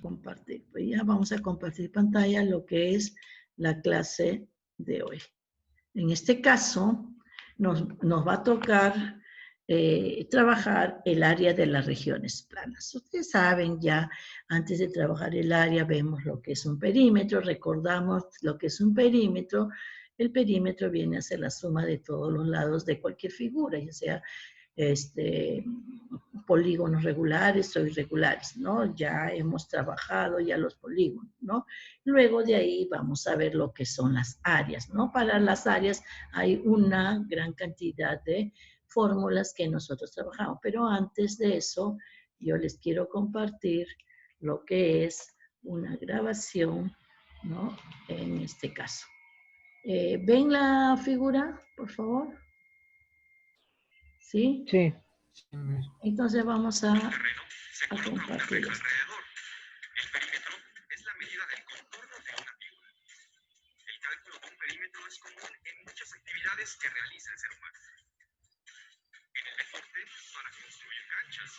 compartir. Pues ya vamos a compartir pantalla lo que es la clase de hoy. En este caso, nos va a tocar trabajar el área de las regiones planas. Ustedes saben ya, antes de trabajar el área, vemos lo que es un perímetro, recordamos lo que es un perímetro. El perímetro viene a ser la suma de todos los lados de cualquier figura, ya sea polígonos regulares o irregulares, ¿no? Ya hemos trabajado ya los polígonos, ¿no? Luego de ahí vamos a ver lo que son las áreas, ¿no? Para las áreas hay una gran cantidad de fórmulas que nosotros trabajamos, pero antes de eso yo les quiero compartir lo que es una grabación, ¿no? En este caso. ¿Ven la figura, por favor? ¿Sí? Sí. Entonces vamos a compartir esto. El perímetro es la medida del contorno de una figura. El cálculo de un perímetro es común en muchas actividades que realiza el ser humano. En el deporte, para construir canchas.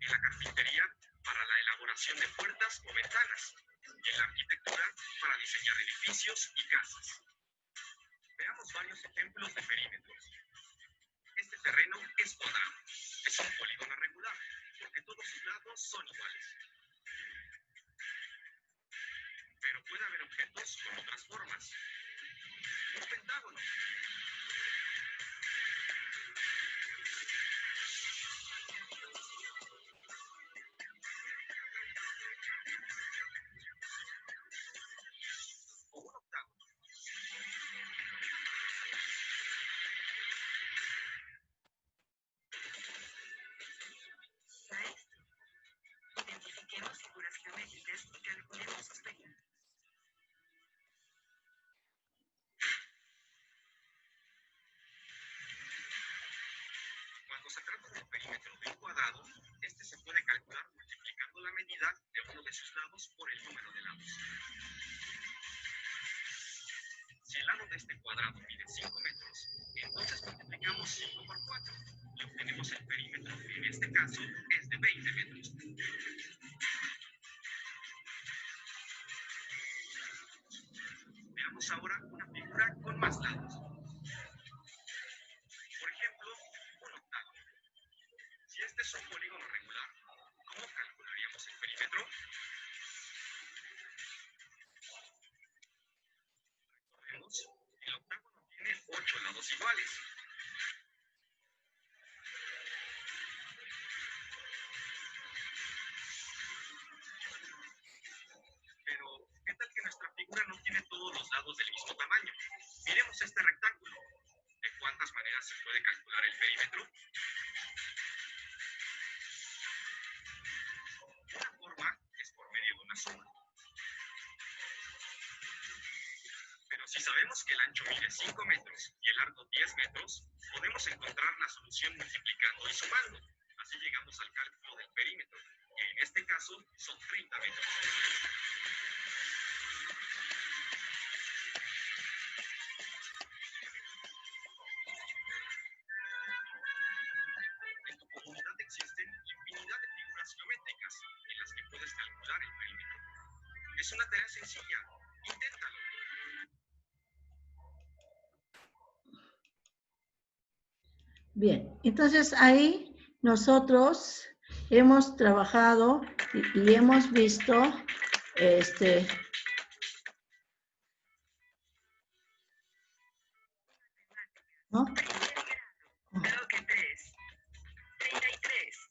En la carpintería, para la elaboración de puertas o ventanas. Y en la arquitectura, para diseñar edificios y casas. Veamos varios ejemplos de perímetros. Este terreno es cuadrado. Es un polígono regular, porque todos sus lados son iguales. Pero puede haber objetos con otras formas. Un pentágono. O un octágono. Identifiquemos figuras geométricas y calculemos sus perímetros. Cuando se trata del perímetro de un cuadrado, este se puede calcular multiplicando la medida de uno de sus lados por el número de lados. Si el lado de este cuadrado mide 5 metros, entonces multiplicamos 5 por 4 y obtenemos el perímetro, que en este caso es de 20 metros. Veamos ahora una figura con más lados. Por ejemplo, un octágono. Si este es un polígono regular, ¿cómo calcularíamos el perímetro? Recordemos, el octágono tiene 8 lados iguales. Pero, ¿qué tal que nuestra figura no tiene todos los lados del mismo tamaño? Miremos este rectángulo. ¿De cuántas maneras se puede calcular el perímetro? Una forma es por medio de una suma. Pero si sabemos que el ancho mide 5 metros y el largo 10 metros, podemos encontrar la solución multiplicando y sumando. Así llegamos al cálculo del perímetro, que en este caso son 30 metros. En tu comunidad existen infinidad de figuras geométricas en las que puedes calcular el perímetro. Es una tarea sencilla. Inténtalo. Bien, entonces ahí nosotros hemos trabajado y hemos visto ¿no? Creo que 3. 33.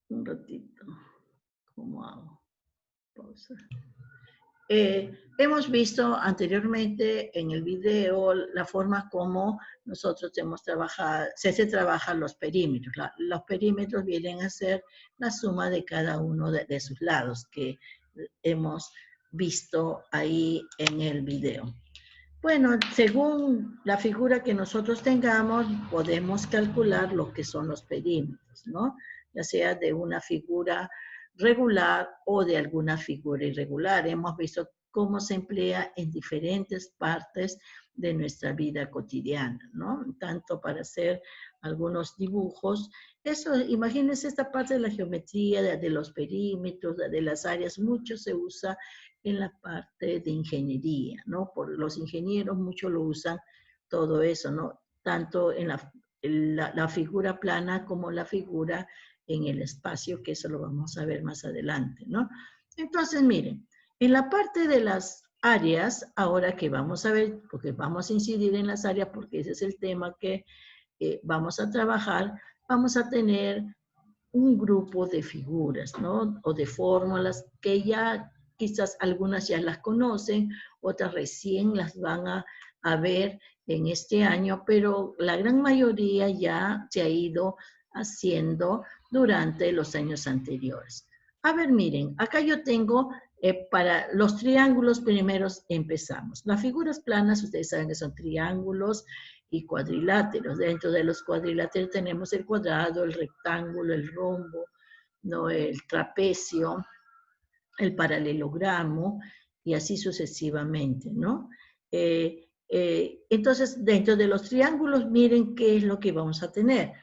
Un ratito. ¿Cómo hago? Pausa. Hemos visto anteriormente en el video la forma como nosotros hemos trabajado, se trabajan los perímetros. Los perímetros vienen a ser la suma de cada uno de sus lados que hemos visto ahí en el video. Bueno, según la figura que nosotros tengamos, podemos calcular lo que son los perímetros, ¿no? Ya sea de una figura regular o de alguna figura irregular. Hemos visto cómo se emplea en diferentes partes de nuestra vida cotidiana, ¿no? Tanto para hacer algunos dibujos. Eso, imagínense esta parte de la geometría, de los perímetros, de las áreas, mucho se usa en la parte de ingeniería, ¿no? Por los ingenieros mucho lo usan todo eso, ¿no? Tanto en la figura plana como la figura en el espacio, que eso lo vamos a ver más adelante, ¿no? Entonces, miren, en la parte de las áreas, ahora que vamos a ver, porque vamos a incidir en las áreas, porque ese es el tema que vamos a trabajar, vamos a tener un grupo de figuras, ¿no? O de fórmulas que ya quizás algunas ya las conocen, otras recién las van a ver en este año, pero la gran mayoría ya se ha ido haciendo durante los años anteriores. A ver, miren, acá yo tengo para los triángulos primeros empezamos. Las figuras planas, ustedes saben que son triángulos y cuadriláteros. Dentro de los cuadriláteros tenemos el cuadrado, el rectángulo, el rombo, ¿no? El trapecio, el paralelogramo y así sucesivamente, ¿no? Entonces, dentro de los triángulos, miren qué es lo que vamos a tener.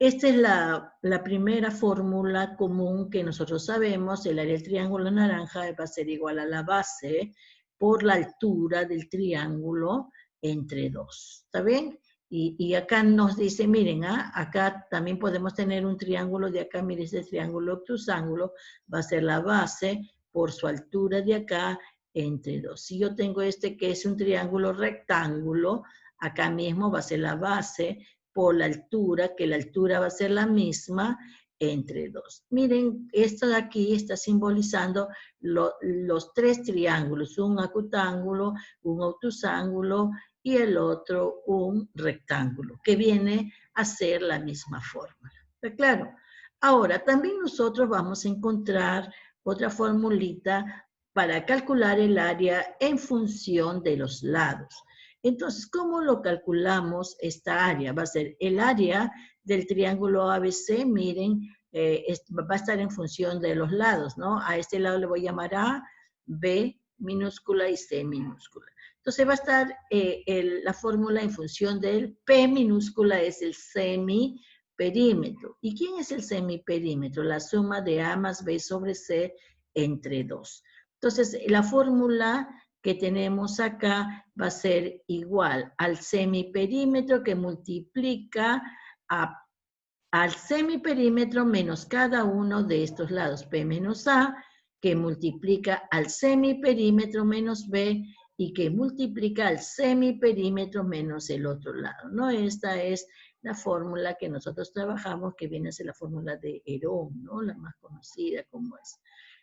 Esta es la primera fórmula común que nosotros sabemos. El área del triángulo naranja va a ser igual a la base por la altura del triángulo entre 2. ¿Está bien? Y acá nos dice, miren, acá también podemos tener un triángulo de acá, miren, ese triángulo obtusángulo va a ser la base por su altura de acá entre 2. Si yo tengo este que es un triángulo rectángulo, acá mismo va a ser la base por la altura, que la altura va a ser la misma entre 2. Miren, esto de aquí está simbolizando los tres triángulos, un acutángulo, un obtusángulo y el otro un rectángulo, que viene a ser la misma fórmula. ¿Está claro? Ahora, también nosotros vamos a encontrar otra formulita para calcular el área en función de los lados. Entonces, ¿cómo lo calculamos esta área? Va a ser el área del triángulo ABC, miren, va a estar en función de los lados, ¿no? A este lado le voy a llamar A, B minúscula y C minúscula. Entonces va a estar la fórmula en función del P minúscula, es el semiperímetro. ¿Y quién es el semiperímetro? La suma de A más B sobre C entre 2. Entonces, la fórmula que tenemos acá va a ser igual al semiperímetro que multiplica al semiperímetro menos cada uno de estos lados, P menos A, que multiplica al semiperímetro menos B y que multiplica al semiperímetro menos el otro lado, ¿no? Esta es la fórmula que nosotros trabajamos, que viene a ser la fórmula de Herón, ¿no? La más conocida como es.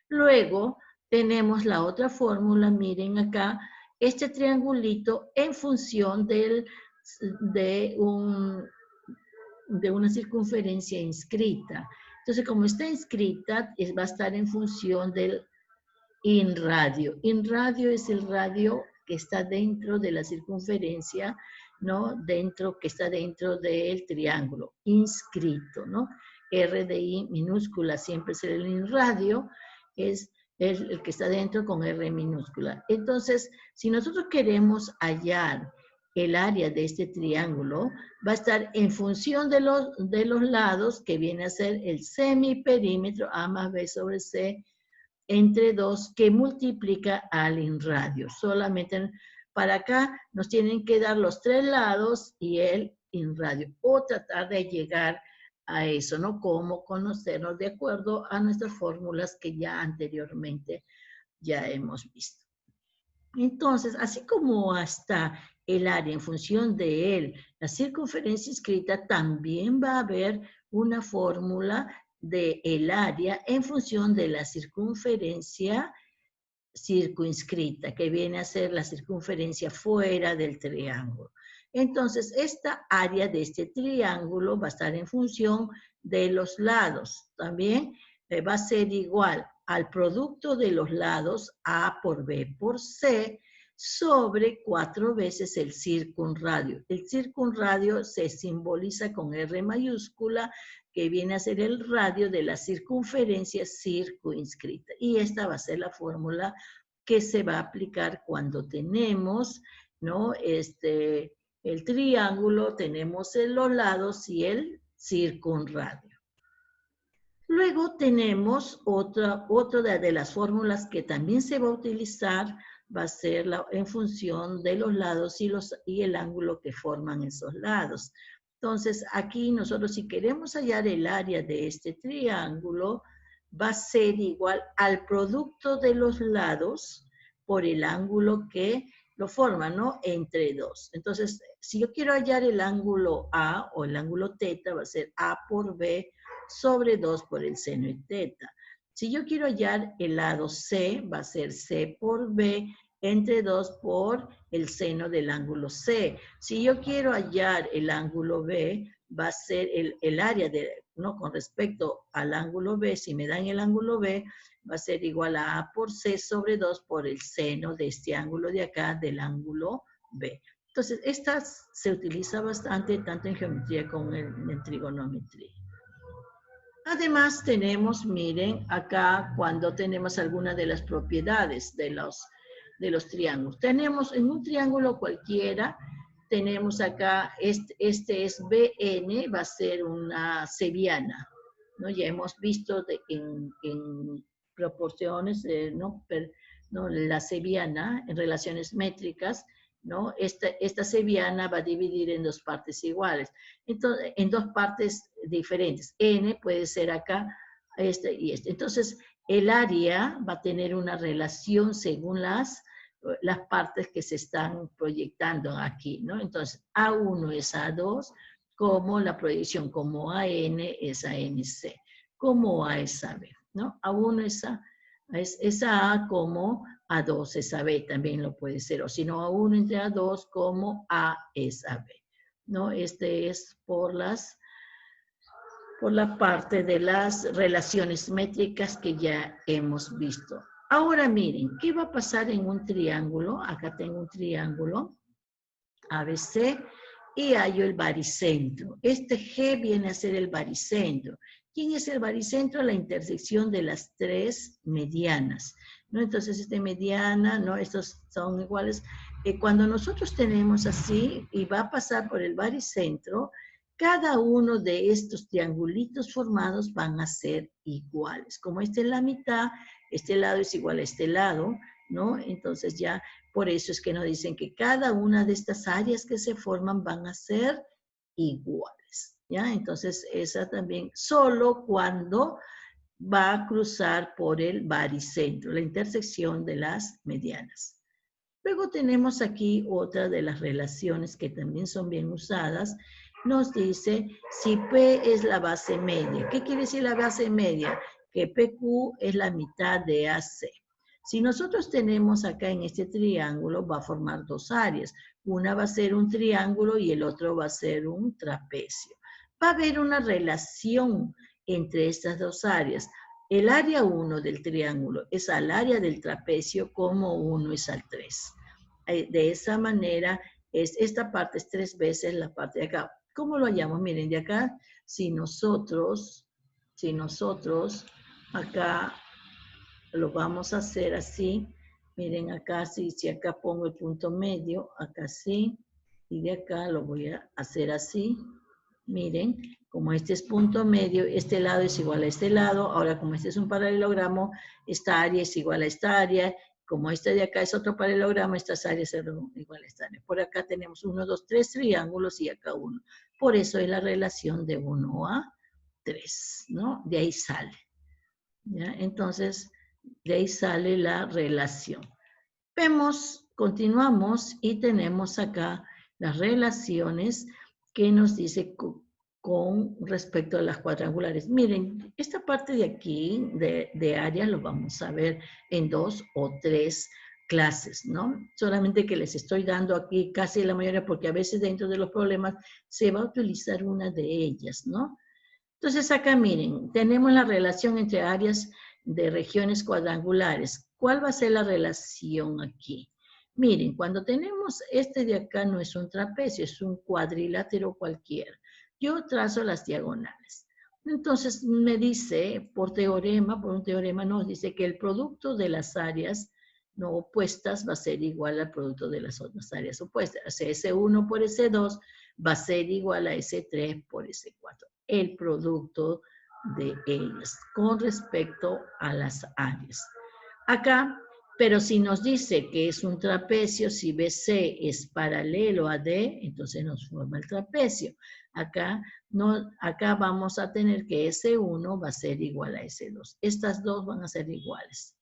Luego, tenemos la otra fórmula, miren acá, este triangulito en función de una circunferencia inscrita. Entonces, como está inscrita, va a estar en función del inradio. Inradio es el radio que está dentro de la circunferencia, ¿no? Que está dentro del triángulo, inscrito, ¿no? R de I minúscula siempre es el inradio, es el que está dentro con R minúscula. Entonces, si nosotros queremos hallar el área de este triángulo, va a estar en función de los lados, que viene a ser el semiperímetro, A más B sobre C, entre 2, que multiplica al inradio. Solamente para acá nos tienen que dar los 3 lados y el inradio. O tratar de llegar a eso, ¿no? Cómo conocernos de acuerdo a nuestras fórmulas que ya anteriormente ya hemos visto. Entonces, así como hasta el área en función de él, la circunferencia inscrita, también va a haber una fórmula del área en función de la circunferencia circunscrita, que viene a ser la circunferencia fuera del triángulo. Entonces, esta área de este triángulo va a estar en función de los lados. También va a ser igual al producto de los lados A por B por C sobre 4 veces el circunradio. El circunradio se simboliza con R mayúscula, que viene a ser el radio de la circunferencia circunscrita. Y esta va a ser la fórmula que se va a aplicar cuando tenemos ¿no? El triángulo, tenemos los lados y el circunradio. Luego tenemos otra de las fórmulas que también se va a utilizar, va a ser en función de los lados y el ángulo que forman esos lados. Entonces, aquí nosotros si queremos hallar el área de este triángulo, va a ser igual al producto de los lados por el ángulo que lo forma, ¿no? Entre dos. Entonces, si yo quiero hallar el ángulo A o el ángulo teta, va a ser A por B sobre 2 por el seno y teta. Si yo quiero hallar el lado C, va a ser C por B entre 2 por el seno del ángulo C. Si yo quiero hallar el ángulo B, va a ser el área ¿no? Con respecto al ángulo B, si me dan el ángulo B, va a ser igual a A por C sobre 2 por el seno de este ángulo de acá del ángulo B. Entonces, esta se utiliza bastante tanto en geometría como en trigonometría. Además tenemos, miren, acá cuando tenemos algunas de las propiedades de los triángulos. Tenemos en un triángulo cualquiera, tenemos acá, este es BN, va a ser una cebiana, ¿no? Ya hemos visto en proporciones, ¿no? La cebiana en relaciones métricas, ¿no? Esta cebiana va a dividir en dos partes iguales. Entonces, en dos partes diferentes. N puede ser acá, este y este. Entonces, el área va a tener una relación según las partes que se están proyectando aquí, ¿no? Entonces, A1 es A2, como la proyección como AN es ANC, como A es AB, ¿no? A1 es A como A2 es AB, también lo puede ser, o si no, A1 entre A2 como A es AB, ¿no? Este es por la parte de las relaciones métricas que ya hemos visto. Ahora miren, ¿qué va a pasar en un triángulo? Acá tengo un triángulo ABC y hallo el baricentro. Este G viene a ser el baricentro. ¿Quién es el baricentro? La intersección de las tres medianas, ¿no? Entonces, mediana, ¿no? Estos son iguales. Cuando nosotros tenemos así y va a pasar por el baricentro, cada uno de estos triangulitos formados van a ser iguales. Como este es la mitad, este lado es igual a este lado, ¿no? Entonces ya, por eso es que nos dicen que cada una de estas áreas que se forman van a ser iguales, ¿ya? Entonces esa también, solo cuando va a cruzar por el baricentro, la intersección de las medianas. Luego tenemos aquí otra de las relaciones que también son bien usadas. Nos dice si P es la base media. ¿Qué quiere decir la base media? Que PQ es la mitad de AC. Si nosotros tenemos acá en este triángulo, va a formar dos áreas. Una va a ser un triángulo y el otro va a ser un trapecio. Va a haber una relación entre estas dos áreas. El área 1 del triángulo es al área del trapecio como 1 es al 3. De esa manera, esta parte es 3 veces la parte de acá. ¿Cómo lo hallamos? Miren, de acá, si nosotros acá lo vamos a hacer así, miren acá, si acá pongo el punto medio, acá sí, y de acá lo voy a hacer así. Miren, como este es punto medio, este lado es igual a este lado. Ahora, como este es un paralelogramo, esta área es igual a esta área. Como este de acá es otro paralelogramo, estas áreas son igual a esta área. Por acá tenemos 1, 2, 3 triángulos y acá 1. Por eso es la relación de 1 a 3, ¿no? De ahí sale. ¿Ya? Entonces, de ahí sale la relación. Vemos, continuamos y tenemos acá las relaciones que nos dice con respecto a las cuadrangulares. Miren, esta parte de aquí, de área, lo vamos a ver en 2 o 3 clases, ¿no? Solamente que les estoy dando aquí casi la mayoría, porque a veces dentro de los problemas se va a utilizar una de ellas, ¿no? Entonces acá miren, tenemos la relación entre áreas de regiones cuadrangulares. ¿Cuál va a ser la relación aquí? Miren, cuando tenemos este de acá no es un trapecio, es un cuadrilátero cualquiera. Yo trazo las diagonales. Entonces me dice, por un teorema nos dice que el producto de las áreas no opuestas va a ser igual al producto de las otras áreas opuestas. O sea, S1 por S2 va a ser igual a S3 por S4. El producto de ellas con respecto a las áreas. Acá, pero si nos dice que es un trapecio, si BC es paralelo a D, entonces nos forma el trapecio. Acá vamos a tener que S1 va a ser igual a S2. Estas dos van a ser iguales.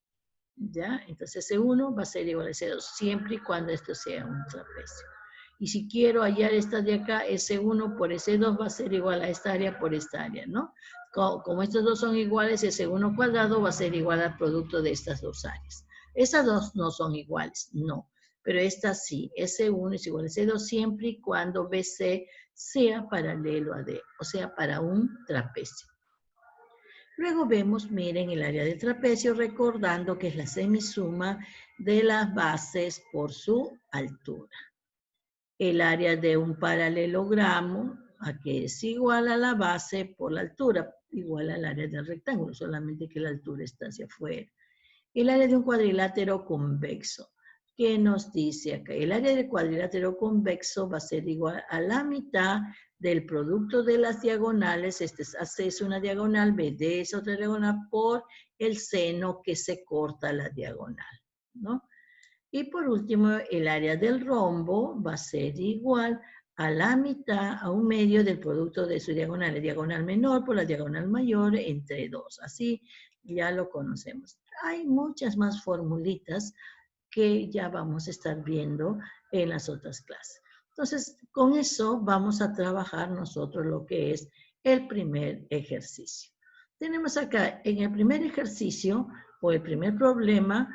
¿Ya? Entonces S1 va a ser igual a S2, siempre y cuando esto sea un trapecio. Y si quiero hallar esta de acá, S1 por S2 va a ser igual a esta área por esta área, ¿no? Como estos dos son iguales, S1 cuadrado va a ser igual al producto de estas dos áreas. Estas dos no son iguales, no. Pero esta sí, S1 es igual a S2 siempre y cuando BC sea paralelo a D, o sea, para un trapecio. Luego vemos, miren, el área del trapecio, recordando que es la semisuma de las bases por su altura. El área de un paralelogramo, a que es igual a la base por la altura, igual al área del rectángulo, solamente que la altura está hacia afuera. El área de un cuadrilátero convexo. ¿Qué nos dice acá? El área del cuadrilátero convexo va a ser igual a la mitad del producto de las diagonales. AC es una diagonal, BD es otra diagonal, por el seno que se corta la diagonal, ¿no? Y por último, el área del rombo va a ser igual a la mitad, a un medio del producto de su diagonal, la diagonal menor por la diagonal mayor entre 2. Así ya lo conocemos. Hay muchas más formulitas que ya vamos a estar viendo en las otras clases. Entonces, con eso vamos a trabajar nosotros lo que es el primer ejercicio. Tenemos acá en el primer ejercicio o el primer problema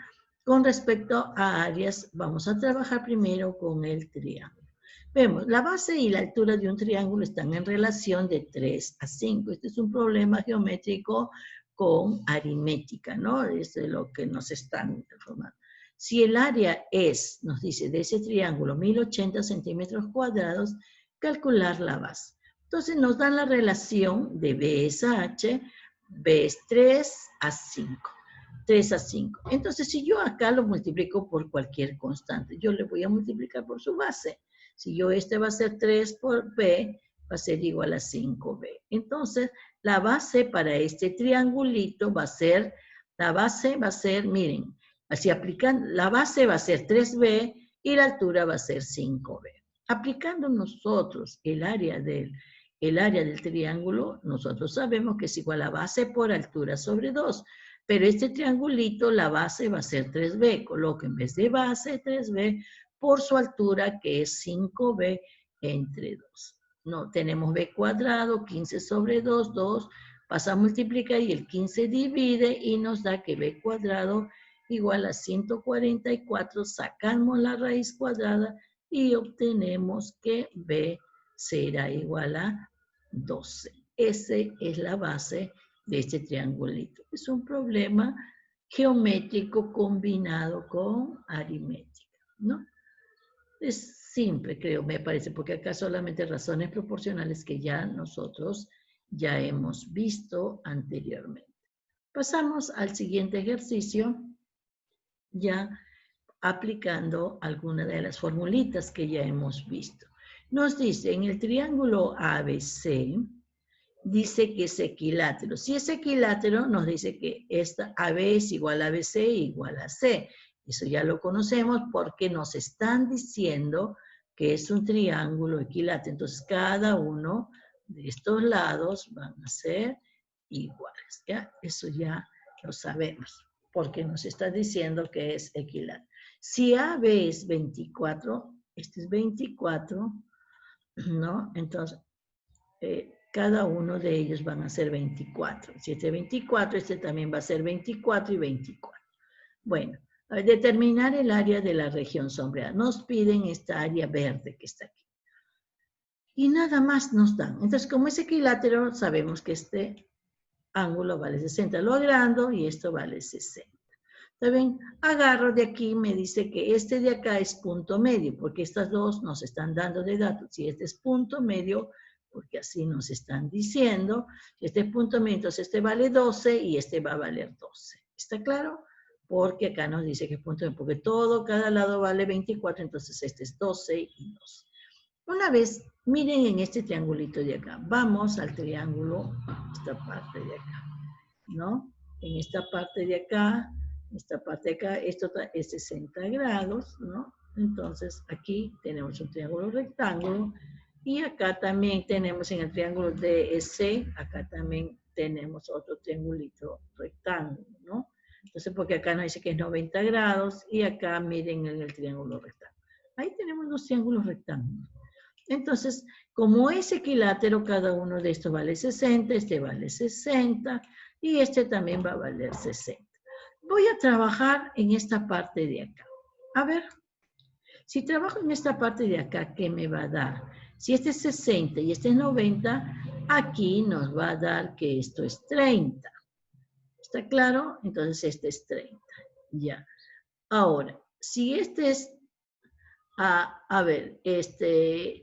con respecto a áreas, vamos a trabajar primero con el triángulo. Vemos, la base y la altura de un triángulo están en relación de 3 a 5. Este es un problema geométrico con aritmética, ¿no? Esto es lo que nos están informando. Si el área es, nos dice, de ese triángulo, 1080 centímetros cuadrados, calcular la base. Entonces nos dan la relación de B es a H, B es 3 a 5. 3 a 5. Entonces, si yo acá lo multiplico por cualquier constante, yo le voy a multiplicar por su base. Si yo este va a ser 3 por B, va a ser igual a 5B. Entonces, la base para este triangulito va a ser, miren, así aplican, la base va a ser 3B y la altura va a ser 5B. Aplicando nosotros el área del triángulo, nosotros sabemos que es igual a base por altura sobre 2. Pero este triangulito, la base va a ser 3B. Coloco en vez de base 3B por su altura, que es 5B entre 2. No, tenemos B cuadrado, 15 sobre 2, 2. Pasa a multiplicar y el 15 divide y nos da que B cuadrado igual a 144. Sacamos la raíz cuadrada y obtenemos que B será igual a 12. Esa es la base de este triangulito. Es un problema geométrico combinado con aritmética, ¿no? Es simple, creo, me parece, porque acá solamente razones proporcionales que ya nosotros ya hemos visto anteriormente. Pasamos al siguiente ejercicio, ya aplicando alguna de las formulitas que ya hemos visto. Nos dice, en el triángulo ABC, dice que es equilátero. Si es equilátero, nos dice que esta AB es igual a BC igual a C. Eso ya lo conocemos porque nos están diciendo que es un triángulo equilátero. Entonces, cada uno de estos lados van a ser iguales. ¿Ya? Eso ya lo sabemos porque nos está diciendo que es equilátero. Si AB es 24, este es 24, ¿no? Entonces, cada uno de ellos van a ser 24. Si este es 24, este también va a ser 24 y 24. Bueno, determinar el área de la región sombreada. Nos piden esta área verde que está aquí. Y nada más nos dan. Entonces, como es equilátero, sabemos que este ángulo vale 60. Lo agrando y esto vale 60. ¿Está bien? Agarro de aquí, me dice que este de acá es punto medio, porque estas dos nos están dando de datos. Si este es punto medio, porque así nos están diciendo, este es punto medio, entonces este vale 12 y este va a valer 12. ¿Está claro? porque acá nos dice que es punto de, porque cada lado vale 24, entonces este es 12 y 2. Una vez, miren en este triangulito de acá, vamos al triángulo, esta parte de acá, ¿no? En esta parte de acá, esto es 60 grados, ¿no? Entonces, aquí tenemos un triángulo rectángulo, y acá también tenemos en el triángulo DEC, acá también tenemos otro triangulito rectángulo, ¿no? Entonces, porque acá nos dice que es 90 grados, y acá miren en el triángulo rectángulo. Ahí tenemos dos triángulos rectángulos. Entonces, como es equilátero, cada uno de estos vale 60, este vale 60, y este también va a valer 60. Voy a trabajar en esta parte de acá. A ver, si trabajo en esta parte de acá, ¿qué me va a dar? Si este es 60 y este es 90, aquí nos va a dar que esto es 30. ¿Está claro? Entonces este es 30. Ya. Ahora, si este es, a ver,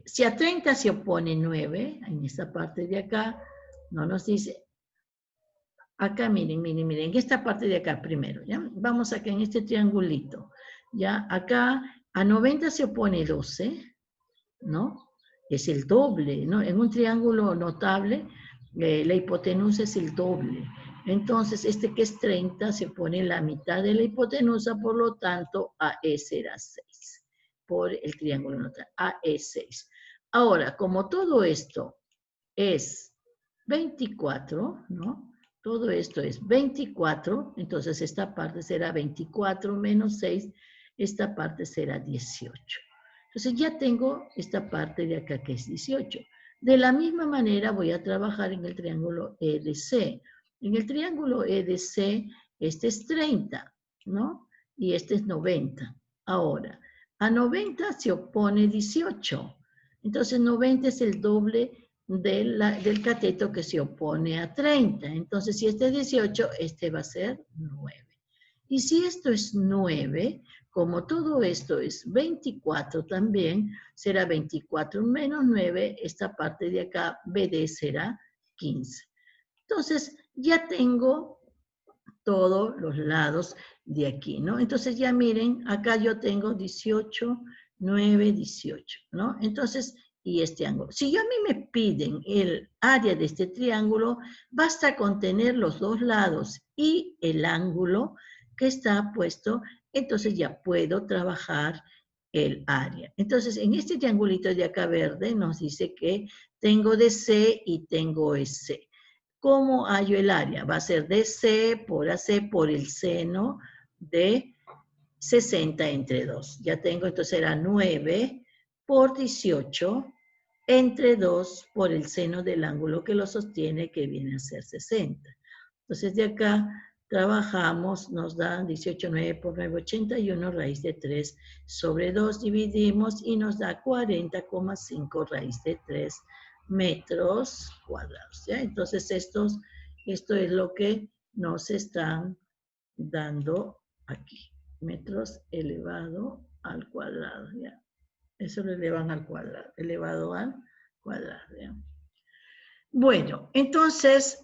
si a 30 se opone 9, en esta parte de acá, no nos dice, acá miren, en esta parte de acá primero, ¿ya? Vamos acá en este triangulito, ¿ya? Acá a 90 se opone 12, ¿no? Es el doble, ¿no? En un triángulo notable, la hipotenusa es el doble. Entonces, este que es 30 se pone la mitad de la hipotenusa, por lo tanto, AE será 6, por el triángulo notable, AE 6. Ahora, como todo esto es 24, ¿no? Todo esto es 24, entonces esta parte será 24 menos 6, esta parte será 18. Entonces ya tengo esta parte de acá que es 18. De la misma manera voy a trabajar en el triángulo EDC. En el triángulo EDC, este es 30, ¿no? Y este es 90. Ahora, a 90 se opone 18. Entonces 90 es el doble del cateto que se opone a 30. Entonces, si este es 18, este va a ser 9. Y si esto es 9, como todo esto es 24 también, será 24 menos 9, esta parte de acá, BD será 15. Entonces, ya tengo todos los lados de aquí, ¿no? Entonces, ya miren, acá yo tengo 18, 9, 18, ¿no? Entonces, y este ángulo. Si a mí me piden el área de este triángulo, basta con tener los dos lados y el ángulo que está puesto, entonces ya puedo trabajar el área. Entonces, en este triangulito de acá verde nos dice que tengo DC y tengo EC. ¿Cómo hallo el área? Va a ser DC por AC por el seno de 60 entre 2. Ya tengo, entonces era 9 por 18 entre 2 por el seno del ángulo que lo sostiene, que viene a ser 60. Entonces de acá trabajamos, nos dan 18, 9 por 9, 81, raíz de 3 sobre 2, dividimos y nos da 40,5 raíz de 3 metros cuadrados. ¿Ya? Entonces esto es lo que nos están dando aquí. Metros elevado al cuadrado. ¿Ya? Eso lo elevan al cuadrado, elevado al cuadrado. ¿Ya? Bueno, entonces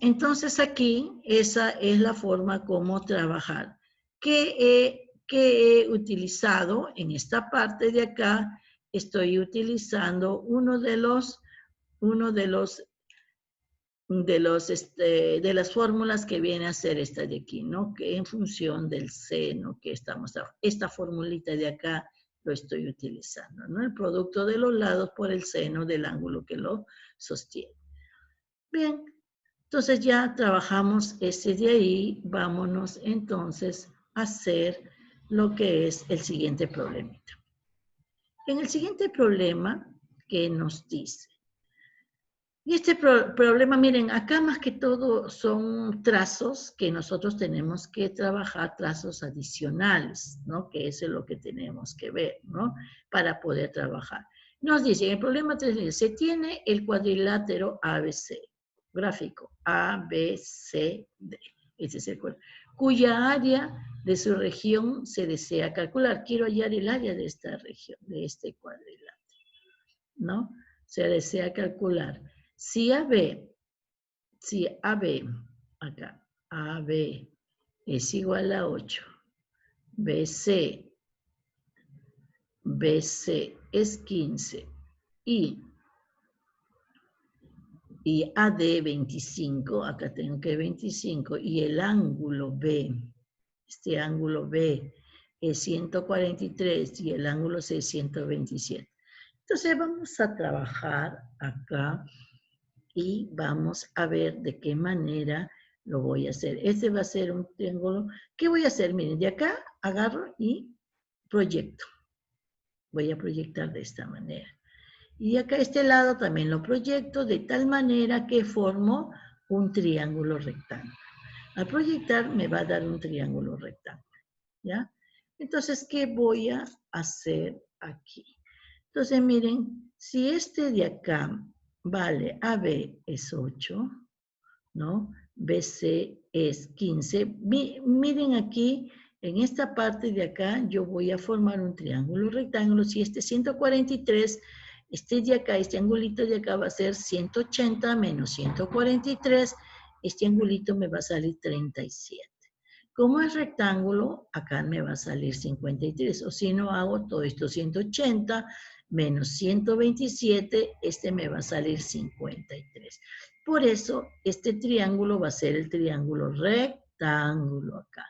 aquí esa es la forma como trabajar. Que he utilizado en esta parte de acá, estoy utilizando de las fórmulas que viene a ser esta de aquí, ¿no? Que en función del seno que estamos, esta formulita de acá lo estoy utilizando, ¿no? El producto de los lados por el seno del ángulo que lo sostiene. Bien, entonces ya trabajamos ese de ahí, vámonos entonces a hacer lo que es el siguiente problemita. En el siguiente problema, ¿qué nos dice? Y este problema, miren, acá más que todo son trazos que nosotros tenemos que trabajar, trazos adicionales, ¿no? Que eso es lo que tenemos que ver, ¿no? Para poder trabajar. Nos dice, en el problema 3, se tiene el cuadrilátero ABC, gráfico ABCD, ese es el cuadrilátero, cuya área de su región se desea calcular. Quiero hallar el área de esta región, de este cuadrilátero, ¿no? Se desea calcular. Si AB, acá, AB es igual a 8 BC es 15 y AD 25, acá tengo que 25, y el ángulo B, este ángulo B es 143 y el ángulo C es 127. Entonces vamos a trabajar acá y vamos a ver de qué manera lo voy a hacer. Este va a ser un triángulo. ¿Qué voy a hacer? Miren, de acá agarro y proyecto. Voy a proyectar de esta manera. Y acá este lado también lo proyecto de tal manera que formo un triángulo rectángulo. Al proyectar me va a dar un triángulo rectángulo, ¿ya? Entonces, ¿qué voy a hacer aquí? Entonces, miren, si este de acá vale AB es 8, ¿no? BC es 15. Miren aquí, en esta parte de acá, yo voy a formar un triángulo rectángulo. Si este 143, este de acá, este angulito de acá va a ser 180 menos 143, este angulito me va a salir 37. Como es rectángulo, acá me va a salir 53, o si no hago todo esto 180 menos 127, este me va a salir 53. Por eso, este triángulo va a ser el triángulo rectángulo acá.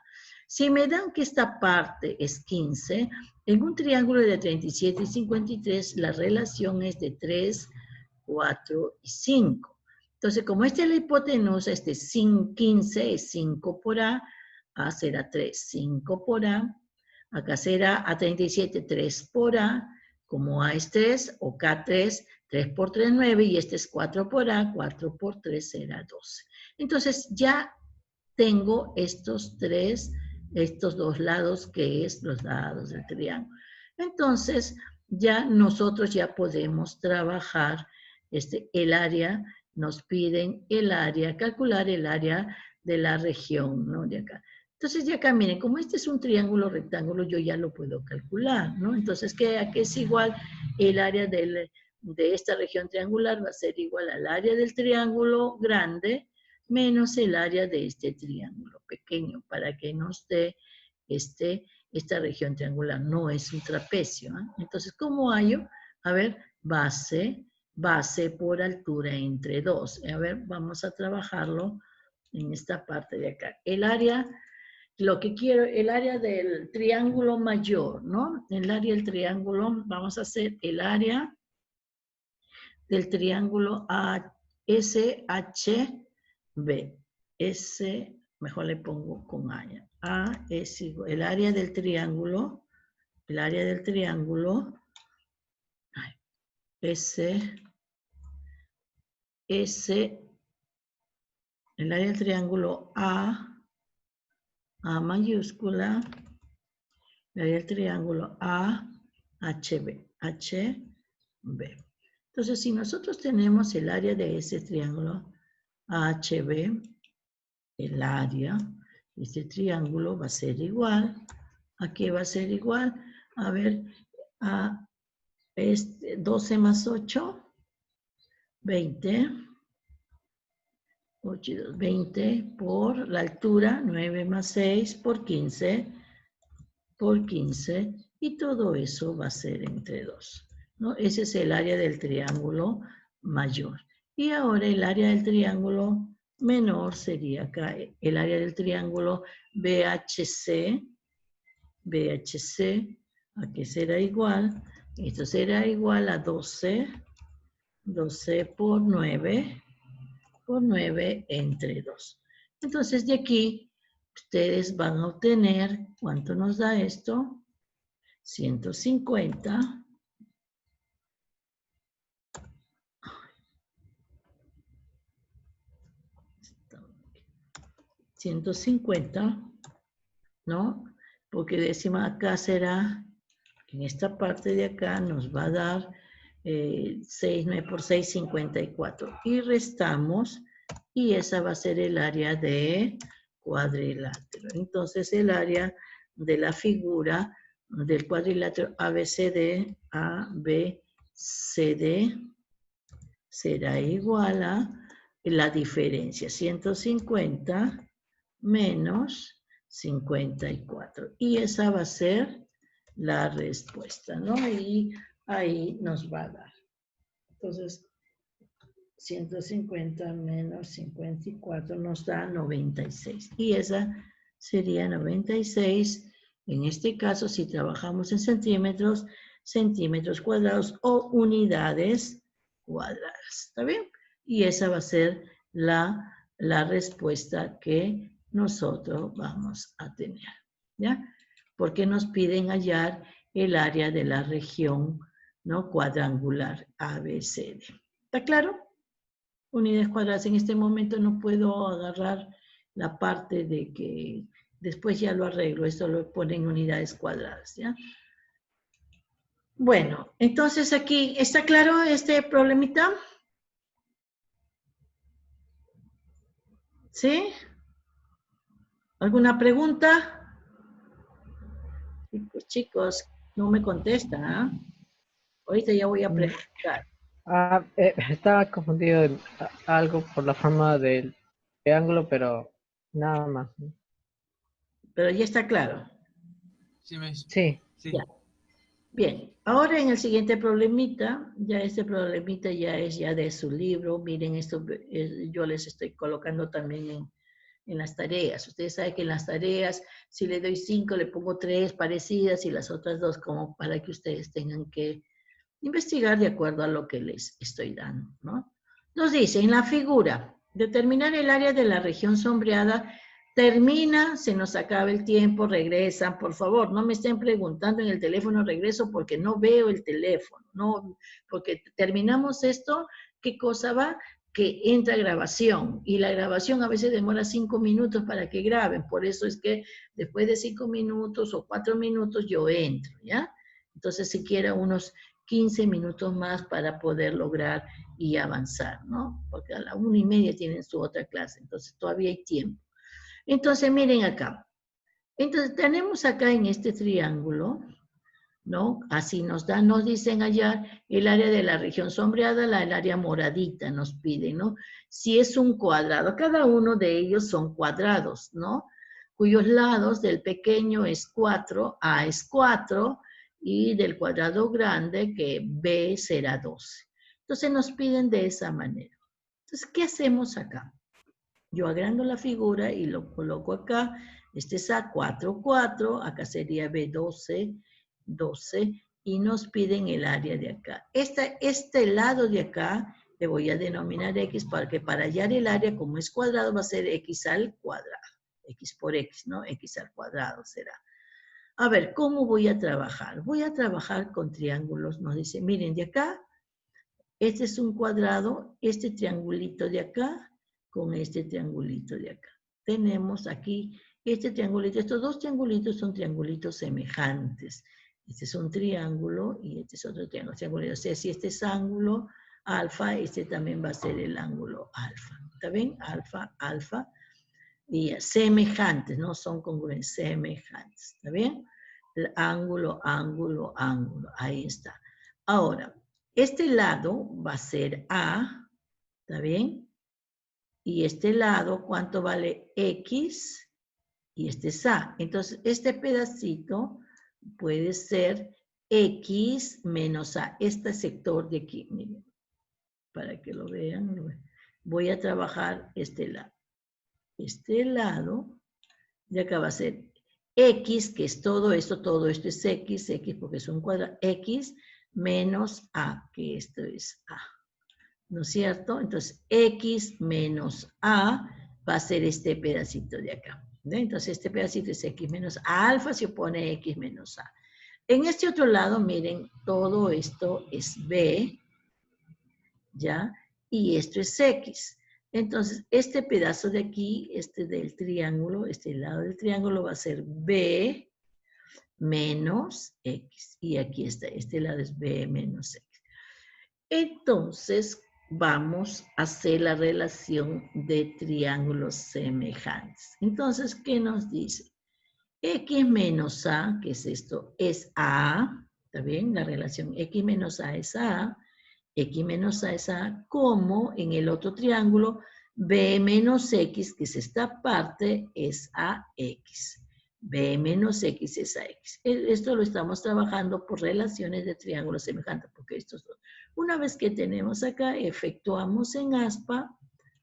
Si me dan que esta parte es 15, en un triángulo de 37 y 53, la relación es de 3, 4 y 5. Entonces, como esta es la hipotenusa, este 15 es 5 por A será 3, 5 por A. Acá será A37, 3 por A. Como A es 3, o K3, 3 por 3, 9, y este es 4 por A, 4 por 3 será 12. Entonces ya tengo estos dos lados, que es los lados del triángulo. Entonces ya nosotros ya podemos trabajar el área, nos piden el área, calcular el área de la región, ¿no? De acá. Entonces ya acá, miren, como este es un triángulo rectángulo, yo ya lo puedo calcular, ¿no? Entonces, ¿qué es igual? El área de esta región triangular va a ser igual al área del triángulo grande menos el área de este triángulo pequeño, para que nos dé esta región triangular. No es un trapecio, ¿eh? Entonces, ¿cómo hallo? A ver, base por altura entre 2. A ver, vamos a trabajarlo en esta parte de acá. El área, lo que quiero, el área del triángulo mayor, ¿no? El área del triángulo, vamos a hacer el área del triángulo SHB. Mejor le pongo con A. A es igual, el área del triángulo, el área del triángulo, el área del triángulo A mayúscula, el área del triángulo HB. Entonces, si nosotros tenemos el área de ese triángulo HB, el área de este triángulo va a ser igual. ¿A qué va a ser igual? A ver, a 12 más 8, 20. 8 y 2, 20 por la altura, 9 más 6 por 15, y todo eso va a ser entre 2, ¿no? Ese es el área del triángulo mayor. Y ahora el área del triángulo menor sería acá, el área del triángulo BHC, ¿a qué será igual? Esto será igual a 12 por 9 entre 2. Entonces, de aquí, ustedes van a obtener, ¿cuánto nos da esto? 150. 150, ¿no? Porque décima acá será, en esta parte de acá nos va a dar 6, 9 por 6, 54. Y restamos, y esa va a ser el área de cuadrilátero. Entonces, el área de la figura del cuadrilátero ABCD será igual a la diferencia, 150 menos 54. Y esa va a ser la respuesta, ¿no? Y ahí nos va a dar. Entonces, 150 menos 54 nos da 96. Y esa sería 96. En este caso, si trabajamos en centímetros, centímetros cuadrados o unidades cuadradas. ¿Está bien? Y esa va a ser la respuesta que nosotros vamos a tener. ¿Ya? Porque nos piden hallar el área de la región, ¿no? Cuadrangular ABCD. ¿Está claro? Unidades cuadradas. En este momento no puedo agarrar la parte de que después ya lo arreglo. Esto lo pone en unidades cuadradas, ¿ya? Bueno, entonces aquí, ¿está claro este problemita? ¿Sí? ¿Alguna pregunta? Chicos, no me contestan, ¿ah? Ahorita ya voy a preguntar. Estaba confundido en algo por la forma del triángulo, pero nada más. Pero ya está claro. Sí, Miss. Sí. Sí. Ya. Bien, ahora en el siguiente problemita, ya este problemita ya es ya de su libro. Miren, esto yo les estoy colocando también en las tareas. Ustedes saben que en las tareas, si le doy 5, le pongo 3 parecidas y las otras 2 como para que ustedes tengan que investigar de acuerdo a lo que les estoy dando, ¿no? Nos dice, en la figura, determinar el área de la región sombreada. Termina, se nos acaba el tiempo, regresan, por favor, no me estén preguntando en el teléfono, regreso porque no veo el teléfono, no, porque terminamos esto, ¿qué cosa va? Que entra grabación, y la grabación a veces demora 5 minutos para que graben, por eso es que después de 5 minutos o 4 minutos yo entro, ¿ya? Entonces siquiera unos 15 minutos más para poder lograr y avanzar, ¿no? Porque a la 1:30 tienen su otra clase, entonces todavía hay tiempo. Entonces, miren acá. Entonces, tenemos acá en este triángulo, ¿no? Así nos dicen allá el área de la región sombreada, el área moradita nos piden, ¿no? Si es un cuadrado, cada uno de ellos son cuadrados, ¿no? Cuyos lados del pequeño es 4, A es 4, y del cuadrado grande, que B será 12. Entonces, nos piden de esa manera. Entonces, ¿qué hacemos acá? Yo agrando la figura y lo coloco acá. Este es A, 4, 4. Acá sería B, 12, 12. Y nos piden el área de acá. Este lado de acá le voy a denominar X porque para hallar el área, como es cuadrado, va a ser X al cuadrado. X por X, ¿no? X al cuadrado será. A ver, ¿cómo voy a trabajar? Voy a trabajar con triángulos. Nos dice, miren, de acá, este es un cuadrado, este triangulito de acá, con este triangulito de acá. Tenemos aquí este triangulito. Estos dos triangulitos son triangulitos semejantes. Este es un triángulo y este es otro triángulo. O sea, si este es ángulo alfa, este también va a ser el ángulo alfa. ¿Está bien? Alfa, alfa. Y semejantes, no son congruentes, semejantes. ¿Está bien? El ángulo, ángulo, ángulo. Ahí está. Ahora, este lado va a ser A. ¿Está bien? Y este lado, ¿cuánto vale X? Y este es A. Entonces, este pedacito puede ser X menos A. Este sector de aquí, miren, para que lo vean, voy a trabajar este lado. Este lado de acá va a ser X, que es todo esto es X, X porque es un cuadrado, X menos A, que esto es A. ¿No es cierto? Entonces, X menos A va a ser este pedacito de acá. ¿No? Entonces, este pedacito es X menos A. Alfa se opone X menos A. En este otro lado, miren, todo esto es B, ¿ya? Y esto es X. Entonces, este pedazo de aquí, este del triángulo, este lado del triángulo va a ser B menos X. Y aquí está, este lado es B menos X. Entonces, vamos a hacer la relación de triángulos semejantes. Entonces, ¿qué nos dice? X menos A, que es esto, es A, ¿está bien? La relación X menos A es A, X menos A es A, como en el otro triángulo, B menos X, que es esta parte, es AX. B menos X es AX. Esto lo estamos trabajando por relaciones de triángulos semejantes, porque estos dos. Una vez que tenemos acá, efectuamos en aspa,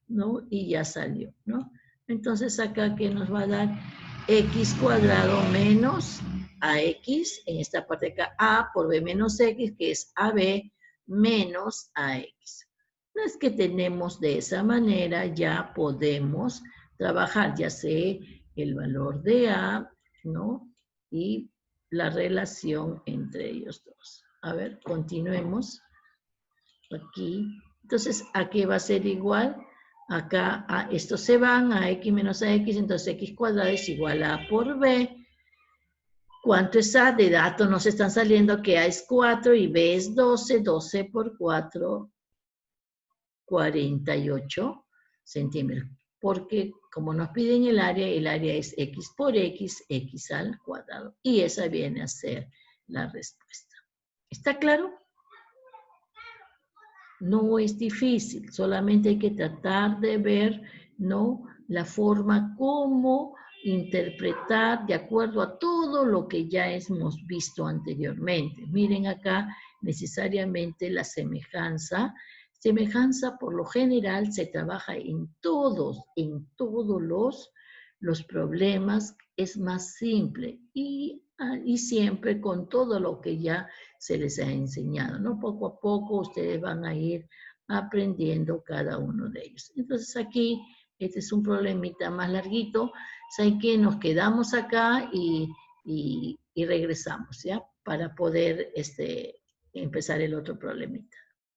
¿no? Y ya salió, ¿no? Entonces acá que nos va a dar X cuadrado menos AX, en esta parte de acá, A por B menos X, que es AB menos AX. Una vez que tenemos de esa manera, ya podemos trabajar, ya sé el valor de A, ¿no? Y la relación entre ellos dos. A ver, continuemos. Aquí. Entonces, ¿a qué va a ser igual? Acá, estos se van, a X menos a X, entonces X cuadrado es igual a A por B. ¿Cuánto es A? De datos nos están saliendo que A es 4 y B es 12. 12 por 4, 48 centímetros. Porque como nos piden el área es X por X, X al cuadrado. Y esa viene a ser la respuesta. ¿Está claro? No es difícil, solamente hay que tratar de ver, ¿no? La forma como interpretar de acuerdo a todo lo que ya hemos visto anteriormente. Miren acá necesariamente la semejanza. Semejanza por lo general se trabaja en todos los problemas, es más simple y siempre con todo lo que ya se les ha enseñado, ¿no? Poco a poco ustedes van a ir aprendiendo cada uno de ellos. Entonces aquí, este es un problemita más larguito, ¿saben qué? Nos quedamos acá y regresamos, ¿ya? Para poder empezar el otro problemita.